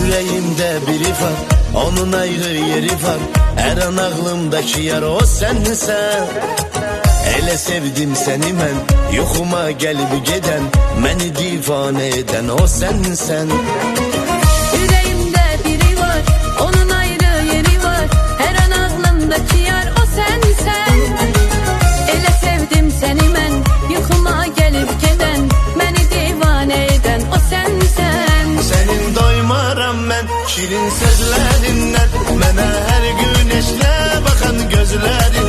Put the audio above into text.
Yüreğimde biri var, onun ayrı yeri var. Her an aklımdaki yar o sensen. Elə sevdim seni mən, yoxuma gəlib gedən, məni divane eden o sensen. Yüreğimde biri var, onun ayrı yeri var. Her an aklımdaki yar o sensen. Elə sevdim seni mən, yoxuma gelip geden, məni divane eden o sensen. Senin doymaram mən, şirin sözlərindən, mənə hər gün eşlə baxan gözlərin.